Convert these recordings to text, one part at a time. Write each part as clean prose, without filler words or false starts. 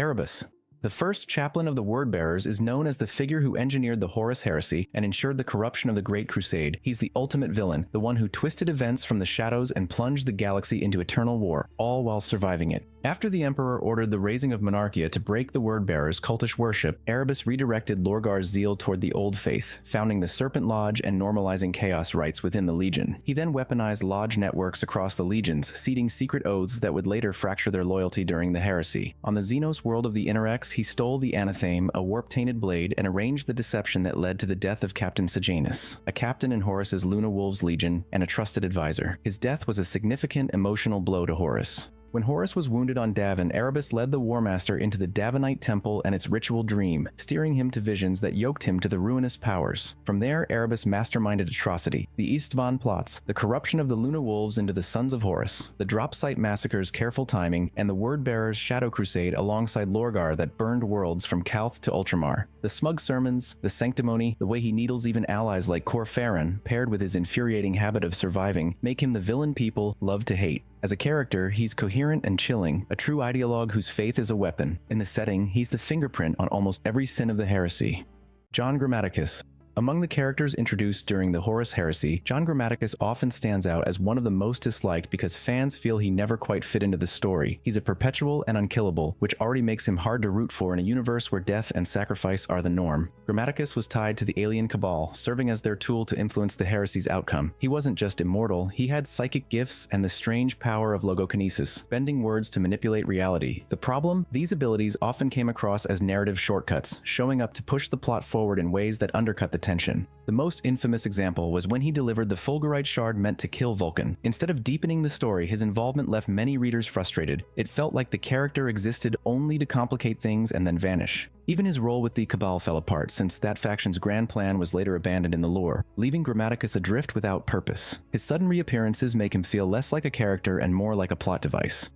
Erebus. The first chaplain of the Word-Bearers is known as the figure who engineered the Horus heresy and ensured the corruption of the Great Crusade. He's the ultimate villain, the one who twisted events from the shadows and plunged the galaxy into eternal war, all while surviving it. After the Emperor ordered the raising of Monarchia to break the Word-Bearers' cultish worship, Erebus redirected Lorgar's zeal toward the Old Faith, founding the Serpent Lodge and normalizing chaos rites within the Legion. He then weaponized lodge networks across the legions, seeding secret oaths that would later fracture their loyalty during the heresy. On the Xenos world of the Interrex, he stole the Anatheme, a warp-tainted blade, and arranged the deception that led to the death of Captain Sejanus, a captain in Horus's Luna Wolves Legion and a trusted advisor. His death was a significant emotional blow to Horus. When Horus was wounded on Davin, Erebus led the War Master into the Davinite Temple and its ritual dream, steering him to visions that yoked him to the ruinous powers. From there, Erebus masterminded atrocity, the Istvan plots, the corruption of the Luna Wolves into the Sons of Horus, the drop site massacres' careful timing, and the Word-Bearers' Shadow Crusade alongside Lorgar that burned worlds from Kalth to Ultramar. The smug sermons, the sanctimony, the way he needles even allies like Corfarin, paired with his infuriating habit of surviving, make him the villain people love to hate. As a character, he's coherent and chilling, a true ideologue whose faith is a weapon. In the setting, he's the fingerprint on almost every sin of the heresy. John Grammaticus. Among the characters introduced during the Horus heresy, John Grammaticus often stands out as one of the most disliked because fans feel he never quite fit into the story. He's a perpetual and unkillable, which already makes him hard to root for in a universe where death and sacrifice are the norm. Grammaticus was tied to the alien cabal, serving as their tool to influence the heresy's outcome. He wasn't just immortal, he had psychic gifts and the strange power of logokinesis, bending words to manipulate reality. The problem? These abilities often came across as narrative shortcuts, showing up to push the plot forward in ways that undercut the tension. The most infamous example was when he delivered the Fulgurite shard meant to kill Vulcan. Instead of deepening the story, his involvement left many readers frustrated. It felt like the character existed only to complicate things and then vanish. Even his role with the Cabal fell apart, since that faction's grand plan was later abandoned in the lore, leaving Grammaticus adrift without purpose. His sudden reappearances make him feel less like a character and more like a plot device.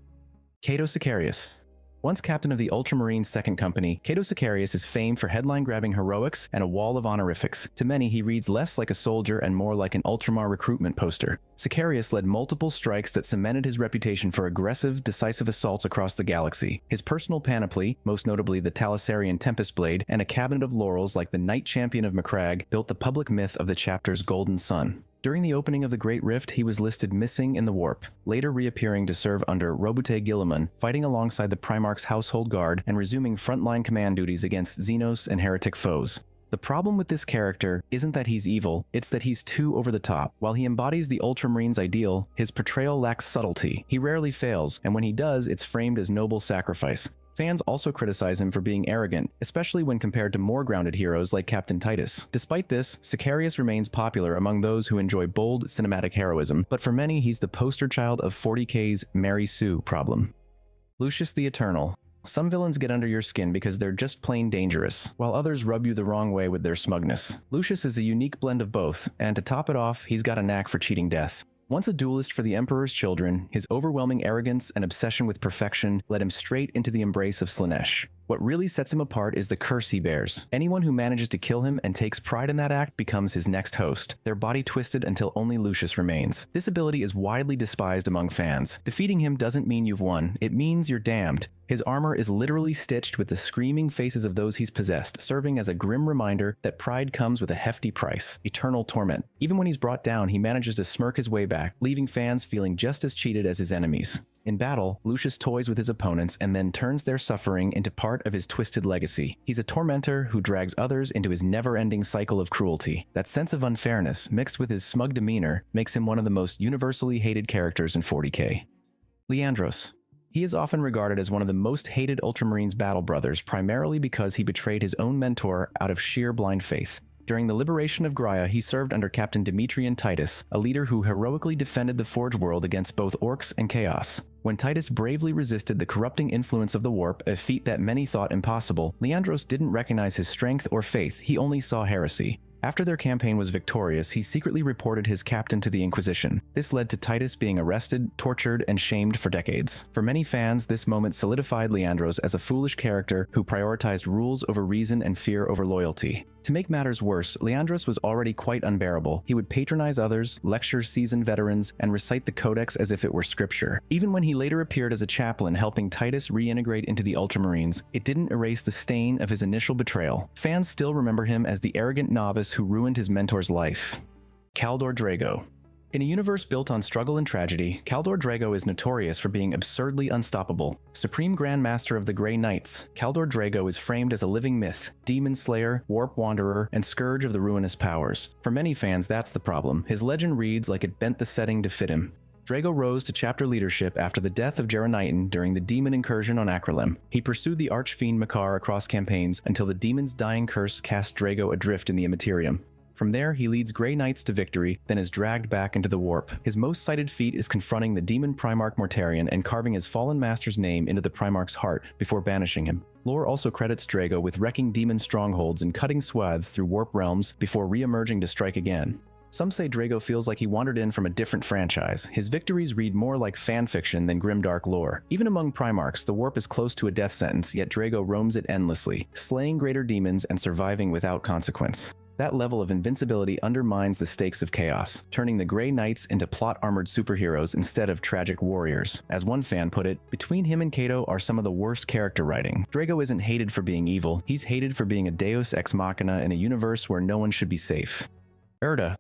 Cato Sicarius. Once captain of the Ultramarine Second Company, Cato Sicarius is famed for headline-grabbing heroics and a wall of honorifics. To many, he reads less like a soldier and more like an Ultramar recruitment poster. Sicarius led multiple strikes that cemented his reputation for aggressive, decisive assaults across the galaxy. His personal panoply, most notably the Talisarian Tempest Blade, and a cabinet of laurels like the Knight Champion of Macragge, built the public myth of the chapter's Golden Sun. During the opening of the Great Rift, he was listed missing in the warp, later reappearing to serve under Robute Guilliman, fighting alongside the Primarch's household guard and resuming frontline command duties against Xenos and heretic foes. The problem with this character isn't that he's evil, it's that he's too over the top. While he embodies the Ultramarine's ideal, his portrayal lacks subtlety. He rarely fails, and when he does, it's framed as noble sacrifice. Fans also criticize him for being arrogant, especially when compared to more grounded heroes like Captain Titus. Despite this, Sicarius remains popular among those who enjoy bold cinematic heroism, but for many he's the poster child of 40k's Mary Sue problem. Lucius the Eternal. Some villains get under your skin because they're just plain dangerous, while others rub you the wrong way with their smugness. Lucius is a unique blend of both, and to top it off, he's got a knack for cheating death. Once a duelist for the Emperor's children, his overwhelming arrogance and obsession with perfection led him straight into the embrace of Slaanesh. What really sets him apart is the curse he bears. Anyone who manages to kill him and takes pride in that act becomes his next host, their body twisted until only Lucius remains. This ability is widely despised among fans. Defeating him doesn't mean you've won, it means you're damned. His armor is literally stitched with the screaming faces of those he's possessed, serving as a grim reminder that pride comes with a hefty price, eternal torment. Even when he's brought down, he manages to smirk his way back, leaving fans feeling just as cheated as his enemies. In battle, Lucius toys with his opponents and then turns their suffering into part of his twisted legacy. He's a tormentor who drags others into his never-ending cycle of cruelty. That sense of unfairness, mixed with his smug demeanor, makes him one of the most universally hated characters in 40k. Leandros. He is often regarded as one of the most hated Ultramarines' battle brothers, primarily because he betrayed his own mentor out of sheer blind faith. During the liberation of Graia, he served under Captain Demetrian Titus, a leader who heroically defended the Forge World against both orcs and chaos. When Titus bravely resisted the corrupting influence of the warp, a feat that many thought impossible, Leandros didn't recognize his strength or faith, he only saw heresy. After their campaign was victorious, he secretly reported his captain to the Inquisition. This led to Titus being arrested, tortured, and shamed for decades. For many fans, this moment solidified Leandros as a foolish character who prioritized rules over reason and fear over loyalty. To make matters worse, Leandros was already quite unbearable. He would patronize others, lecture seasoned veterans, and recite the Codex as if it were scripture. Even when he later appeared as a chaplain helping Titus reintegrate into the Ultramarines, it didn't erase the stain of his initial betrayal. Fans still remember him as the arrogant novice who ruined his mentor's life. Kaldor Draigo. In a universe built on struggle and tragedy, Kaldor Draigo is notorious for being absurdly unstoppable. Supreme Grand Master of the Grey Knights, Kaldor Draigo is framed as a living myth, demon slayer, warp wanderer, and scourge of the ruinous powers. For many fans, that's the problem. His legend reads like it bent the setting to fit him. Draigo rose to chapter leadership after the death of Gereniton during the demon incursion on Acrolem. He pursued the archfiend Makar across campaigns until the demon's dying curse cast Draigo adrift in the Immaterium. From there, he leads Grey Knights to victory, then is dragged back into the warp. His most cited feat is confronting the demon Primarch Mortarion and carving his fallen master's name into the Primarch's heart before banishing him. Lore also credits Draigo with wrecking demon strongholds and cutting swaths through warp realms before re-emerging to strike again. Some say Draigo feels like he wandered in from a different franchise. His victories read more like fanfiction than grimdark lore. Even among Primarchs, the warp is close to a death sentence, yet Draigo roams it endlessly, slaying greater demons and surviving without consequence. That level of invincibility undermines the stakes of chaos, turning the Grey Knights into plot-armored superheroes instead of tragic warriors. As one fan put it, between him and Cato are some of the worst character writing. Draigo isn't hated for being evil, he's hated for being a deus ex machina in a universe where no one should be safe. Erda.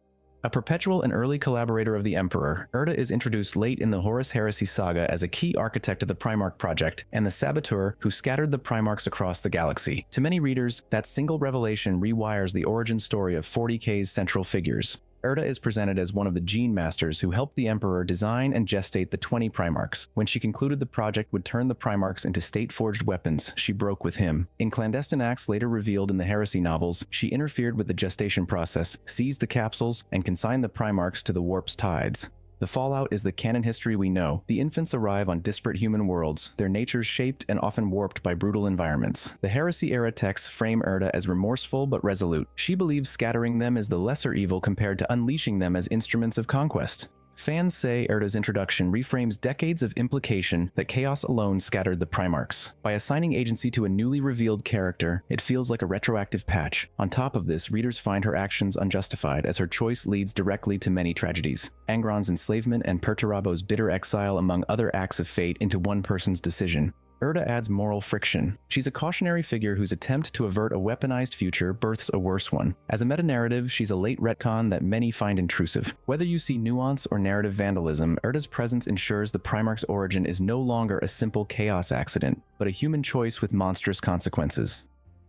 A perpetual and early collaborator of the Emperor, Erda is introduced late in the Horus Heresy saga as a key architect of the Primarch project and the saboteur who scattered the Primarchs across the galaxy. To many readers, that single revelation rewires the origin story of 40k's central figures. Erda is presented as one of the Gene Masters who helped the Emperor design and gestate the 20 Primarchs. When she concluded the project would turn the Primarchs into state-forged weapons, she broke with him. In clandestine acts later revealed in the Heresy novels, she interfered with the gestation process, seized the capsules, and consigned the Primarchs to the warp's tides. The fallout is the canon history we know. The infants arrive on disparate human worlds, their natures shaped and often warped by brutal environments. The Heresy-era texts frame Erda as remorseful but resolute. She believes scattering them is the lesser evil compared to unleashing them as instruments of conquest. Fans say Erda's introduction reframes decades of implication that chaos alone scattered the Primarchs. By assigning agency to a newly revealed character, it feels like a retroactive patch. On top of this, readers find her actions unjustified as her choice leads directly to many tragedies. Angron's enslavement and Perturabo's bitter exile among other acts of fate into one person's decision. Erda adds moral friction. She's a cautionary figure whose attempt to avert a weaponized future births a worse one. As a meta-narrative, she's a late retcon that many find intrusive. Whether you see nuance or narrative vandalism, Erda's presence ensures the Primarch's origin is no longer a simple chaos accident, but a human choice with monstrous consequences.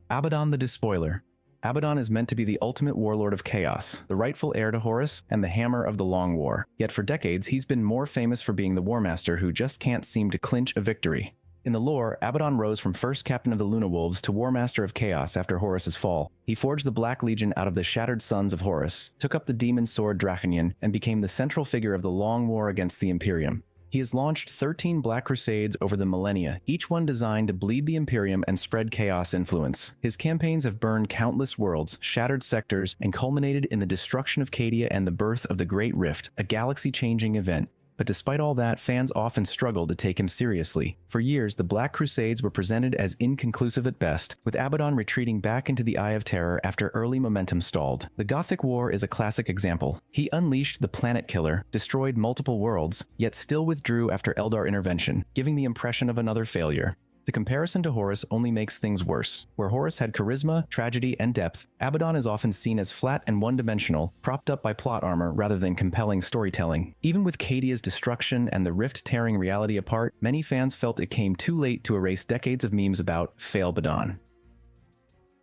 Abaddon the Despoiler. Abaddon is meant to be the ultimate warlord of chaos, the rightful heir to Horus, and the hammer of the Long War. Yet for decades, he's been more famous for being the War Master who just can't seem to clinch a victory. In the lore, Abaddon rose from first captain of the Luna Wolves to War Master of Chaos after Horus's fall. He forged the Black Legion out of the shattered sons of Horus, took up the demon sword Draconian, and became the central figure of the long war against the Imperium. He has launched 13 Black Crusades over the millennia, each one designed to bleed the Imperium and spread chaos influence. His campaigns have burned countless worlds, shattered sectors, and culminated in the destruction of Cadia and the birth of the Great Rift, a galaxy-changing event. But despite all that, fans often struggle to take him seriously. For years, the Black Crusades were presented as inconclusive at best, with Abaddon retreating back into the Eye of Terror after early momentum stalled. The Gothic War is a classic example. He unleashed the Planet Killer, destroyed multiple worlds, yet still withdrew after Eldar intervention, giving the impression of another failure. The comparison to Horus only makes things worse. Where Horus had charisma, tragedy, and depth, Abaddon is often seen as flat and one-dimensional, propped up by plot armor rather than compelling storytelling. Even with Cadia's destruction and the rift tearing reality apart, many fans felt it came too late to erase decades of memes about Fail Abaddon.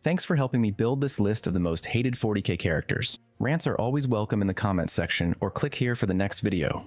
Thanks for helping me build this list of the most hated 40k characters. Rants are always welcome in the comments section, or click here for the next video.